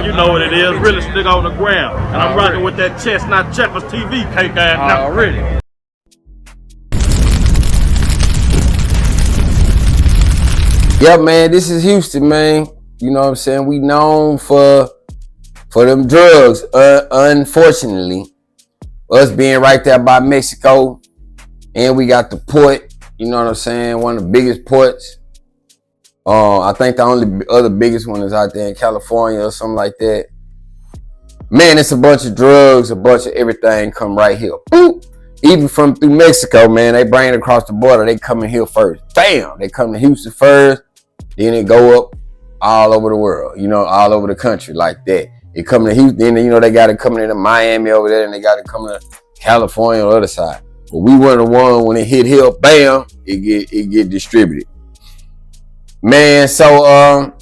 you know what it is. Really stick on the ground. And I'm rocking with that Chestnut Checkers TV cake ass. Already. Yeah, man, this is Houston, man. You know what I'm saying? We known for them drugs. Unfortunately, us being right there by Mexico, and we got the port. You know what I'm saying? One of the biggest ports. I think the only other biggest one is out there in California or something like that. Man, it's a bunch of drugs, a bunch of everything come right here. Boop. Even from through Mexico, man, they bring it across the border. They coming here first. Bam! They come to Houston first. Then it go up all over the world. You know, all over the country like that. It come to Houston. Then, you know, they got it coming into Miami over there, and they got it coming to California on the other side. But we were the one when it hit here, bam, it get distributed. Man, so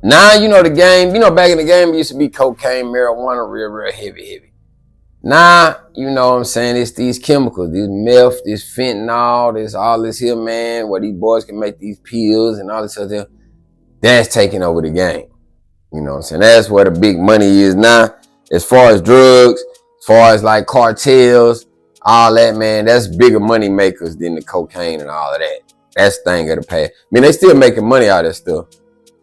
now you know the game. You know, back in the game, it used to be cocaine, marijuana, real heavy. Now, you know what I'm saying, it's these chemicals, this meth, this fentanyl, this all this here, man, where these boys can make these pills and all this other. That's taking over the game. You know what I'm saying? That's where the big money is now. As far as drugs, as far as like cartels, all that, man, that's bigger money makers than the cocaine and all of that. That's the thing of the past. I mean, they still making money out of that stuff,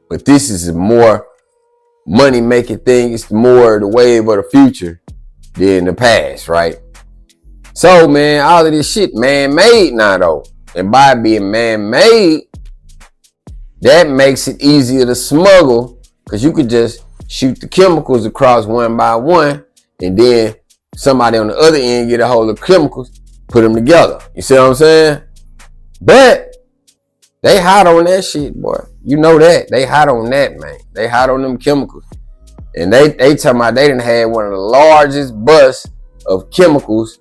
but this is a more money making thing. It's more the wave of the future than the past, right? So, man, all of this shit man-made now, though. And by being man-made, that makes it easier to smuggle, because you could just shoot the chemicals across one by one, and then somebody on the other end get a hold of chemicals, put them together. You see what I'm saying? But they hot on that shit, boy. You know that. They hot on that, man. They hot on them chemicals. And they talking about they done had one of the largest busts of chemicals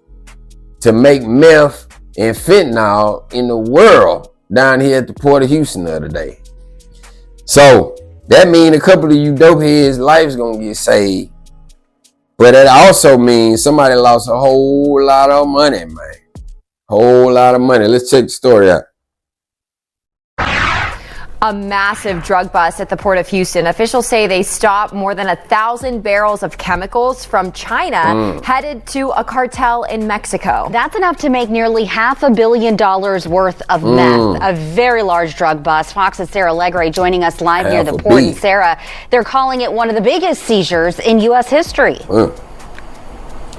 to make meth and fentanyl in the world down here at the Port of Houston the other day. So that means a couple of you dope heads' life's gonna get saved. But that also means somebody lost a whole lot of money, man. Whole lot of money. Let's check the story out. A massive drug bust at the Port of Houston. Officials say they stopped more than 1,000 barrels of chemicals from China headed to a cartel in Mexico. That's enough to make nearly $500 million worth of meth. A very large drug bust. Fox's Sarah Legre joining us live near the port. And Sarah, they're calling it one of the biggest seizures in U.S. history.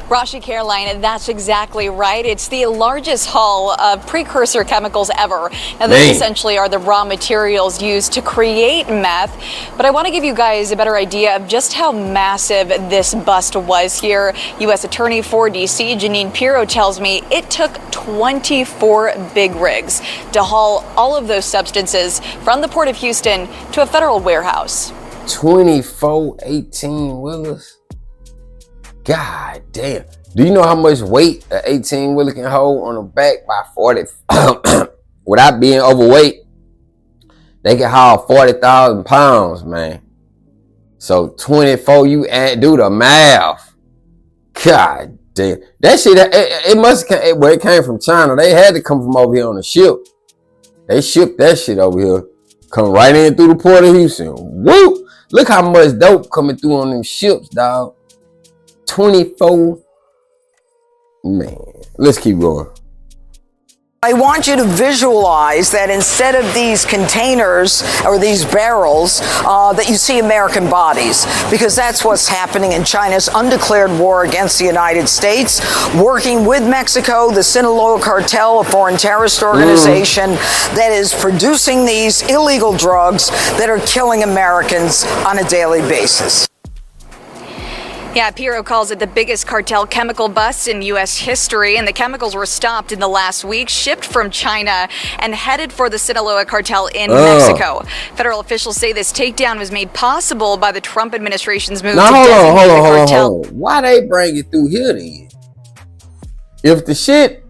Rashi, Carolina, that's exactly right. It's the largest haul of precursor chemicals ever. Now, these essentially are the raw materials used to create meth. But I want to give you guys a better idea of just how massive this bust was here. U.S. Attorney for D.C., Janine Pirro, tells me it took 24 big rigs to haul all of those substances from the Port of Houston to a federal warehouse. 24 18-wheelers? God damn. Do you know how much weight an 18-wheeler can hold on the back by 40? Without being overweight, they can haul 40,000 pounds, man. So 24, you do the math. God damn. That shit, it must have, well, it came from China. They had to come from over here on a ship. They shipped that shit over here. Come right in through the Port of Houston. Woo! Look how much dope coming through on them ships, dog. 24. Man, let's keep going. I want you to visualize that instead of these containers or these barrels, that you see American bodies, because that's what's happening in China's undeclared war against the United States, working with Mexico, the Sinaloa Cartel, a foreign terrorist organization that is producing these illegal drugs that are killing Americans on a daily basis. Yeah, Pirro calls it the biggest cartel chemical bust in U.S. history, and the chemicals were stopped in the last week, shipped from China, and headed for the Sinaloa Cartel in Mexico. Federal officials say this takedown was made possible by the Trump administration's move to designate the cartel. Hold on. Why they bring it through here then? If the shit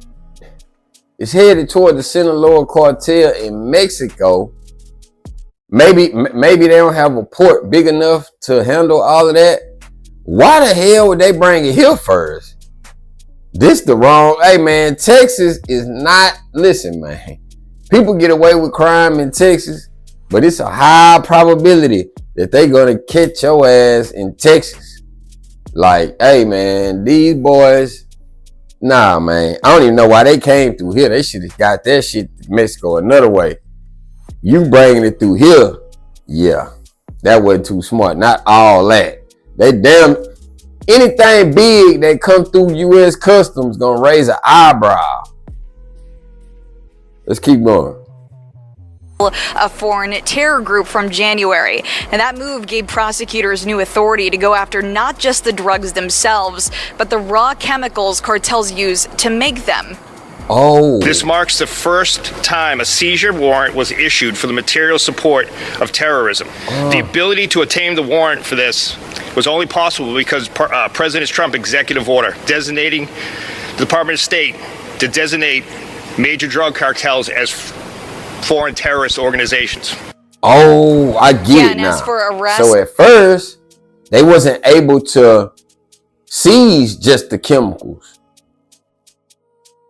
is headed toward the Sinaloa Cartel in Mexico, maybe they don't have a port big enough to handle all of that. Why the hell would they bring it here first? This the wrong, hey man, Texas is not, listen man, people get away with crime in Texas, but it's a high probability that they gonna catch your ass in Texas. Like, hey man, these boys, nah man, I don't even know why they came through here. They should have got that shit to Mexico another way. You bringing it through here, yeah, that wasn't too smart. Not all that. They damn, anything big that come through U.S. Customs gonna raise an eyebrow. Let's keep going. A foreign terror group from January. And that move gave prosecutors new authority to go after not just the drugs themselves, but the raw chemicals cartels use to make them. Oh. This marks the first time a seizure warrant was issued for the material support of terrorism. The ability to obtain the warrant for this was only possible because President Trump's executive order designating the Department of State to designate major drug cartels as foreign terrorist organizations. Oh, I get it now. As for arrest, so at first, they wasn't able to seize just the chemicals.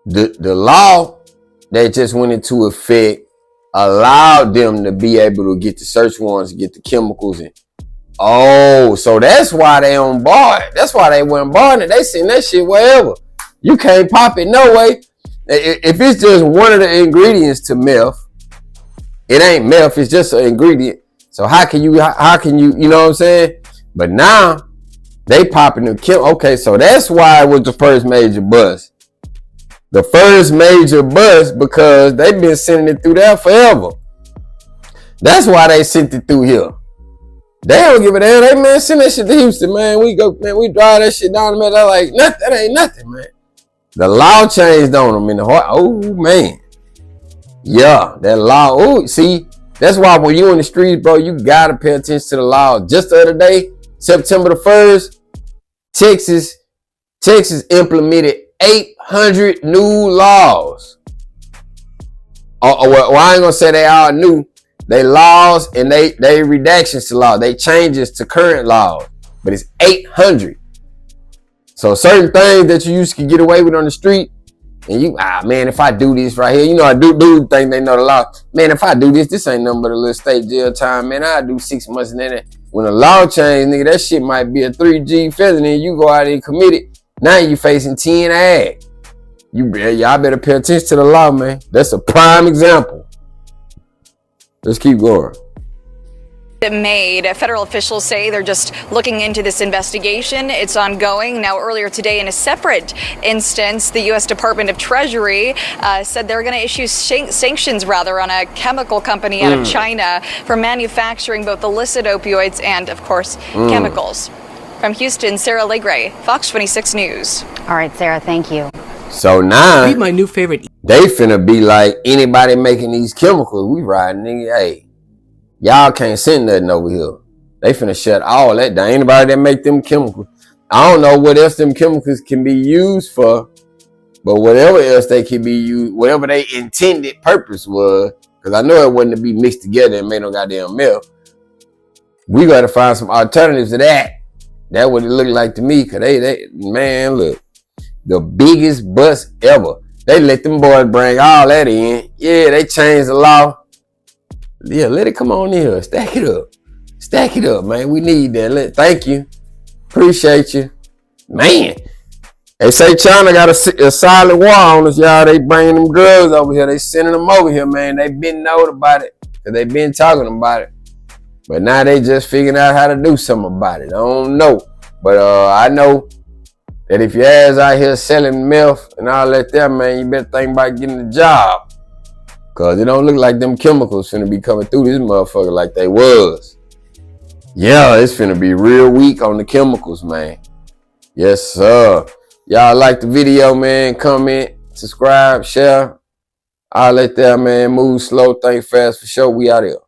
The law that just went into effect allowed them to be able to get the search warrants, get the chemicals in. Oh, so that's why they on board. That's why they went barring it. They seen that shit wherever. You can't pop it no way. If it's just one of the ingredients to meth, it ain't meth, it's just an ingredient. So how can you, you know what I'm saying? But now they popping the okay, so that's why it was the first major bust. The first major bust because they've been sending it through there forever. That's why they sent it through here. They don't give a damn. They, man, send that shit to Houston, man. We go, man, we drive that shit down the middle. They're like, nothing, that ain't nothing, man. The law changed on them in the heart. Oh, man. Yeah, that law. Oh, see, that's why when you in the streets, bro, you got to pay attention to the law. Just the other day, September the 1st, Texas implemented 800 new laws. Well, I ain't gonna say they all new. They laws and they redactions to law. They changes to current laws, but it's 800. So certain things that you used to get away with on the street, and you, man, if I do this right here, you know, I do think they know the law. Man, if I do this ain't nothing but a little state jail time, man. I do 6 months and then when the law change, nigga, that shit might be a 3G felony and you go out and commit it. Now you facing 10 ag. Y'all better pay attention to the law, man. That's a prime example. Let's keep going. Made. Federal officials say they're just looking into this investigation. It's ongoing. Now, earlier today, in a separate instance, the U.S. Department of Treasury said they're going to issue sanctions, on a chemical company out of China for manufacturing both illicit opioids and, of course, chemicals. From Houston, Sarah Legray, Fox 26 News. All right, Sarah, thank you. So now, Read my new favorite. They finna be like, anybody making these chemicals, we riding, nigga, hey, y'all can't send nothing over here. They finna shut all that down. Anybody that make them chemicals, I don't know what else them chemicals can be used for, but whatever else they can be used, whatever they intended purpose was, because I know it wasn't to be mixed together and made no goddamn meth. We gotta find some alternatives to that. That what it looked like to me, cause they man, look, the biggest bust ever. They let them boys bring all that in. Yeah, they changed the law. Yeah, let it come on in here. Stack it up. Stack it up, man. We need that. Thank you. Appreciate you. Man, they say China got a solid war on us, y'all. They bringing them drugs over here. They sending them over here, man. They been knowing about it. Cause they been talking about it. But now they just figuring out how to do something about it. I don't know. But I know that if your ass out here selling meth and all that there, man, you better think about getting a job. Cause it don't look like them chemicals finna be coming through this motherfucker like they was. Yeah, it's finna be real weak on the chemicals, man. Yes, sir. Y'all like the video, man. Comment, subscribe, share. All that there, man. Move slow, think fast for sure. We out here.